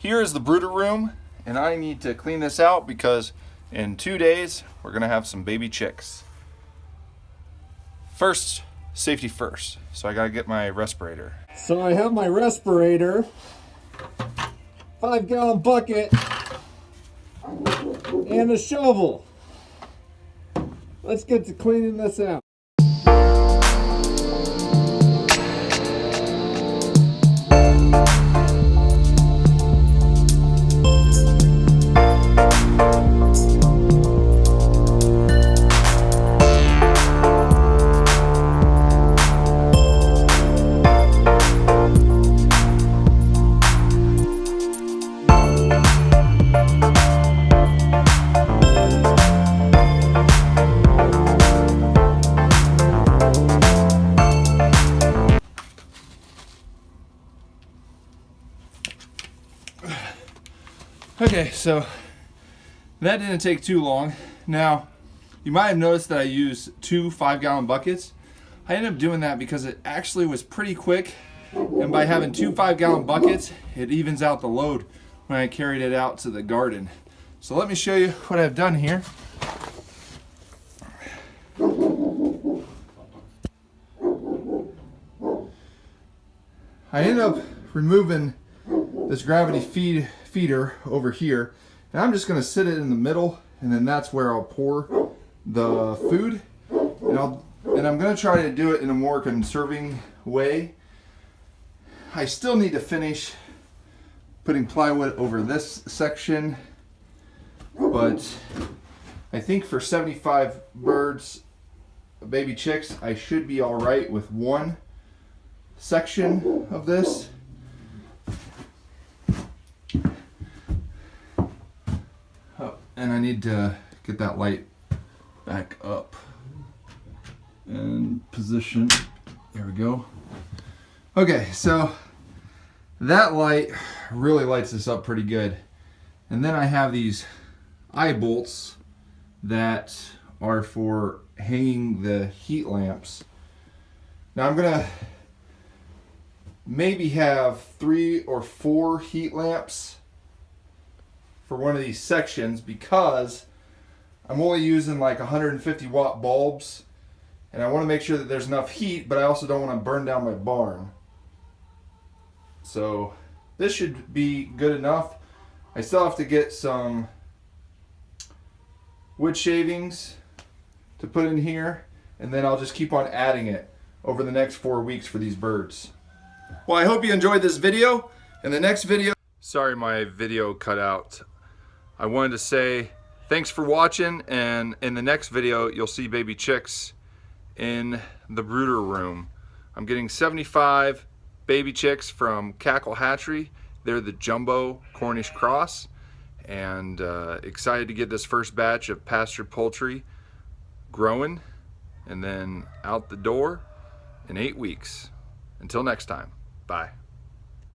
Here is the brooder room, and I need to clean this out because in 2 days we're gonna have some baby chicks. First, safety first. So I gotta get my respirator. So I have my respirator, 5-gallon bucket, and a shovel. Let's get to cleaning this out. Okay, so that didn't take too long. Now, you might have noticed that I used 2 5-gallon buckets. I ended up doing that because it actually was pretty quick, and by having 2 5-gallon buckets, it evens out the load when I carried it out to the garden. So let me show you what I've done here. I ended up removing this gravity feeder over here, and I'm just going to sit it in the middle, and then that's where I'll pour the food, and I'm going to try to do it in a more conserving way. I still need to finish putting plywood over this section, but I think for 75 birds, baby chicks, I should be all right with one section of this. And I need to get that light back up and position. There we go. Okay, so that light really lights this up pretty good. And then I have these eye bolts that are for hanging the heat lamps. Now I'm gonna maybe have 3 or 4 heat lamps for one of these sections because I'm only using like 150 watt bulbs, and I want to make sure that there's enough heat, but I also don't want to burn down my barn. So this should be good enough. I still have to get some wood shavings to put in here, and then I'll just keep on adding it over the next 4 weeks for these birds. Well, I hope you enjoyed this video. In the next video, sorry my video cut out. I wanted to say thanks for watching, and in the next video you'll see baby chicks in the brooder room. I'm getting 75 baby chicks from Cackle Hatchery. They're the jumbo Cornish cross, and excited to get this first batch of pastured poultry growing and then out the door in 8 weeks. Until next time, bye.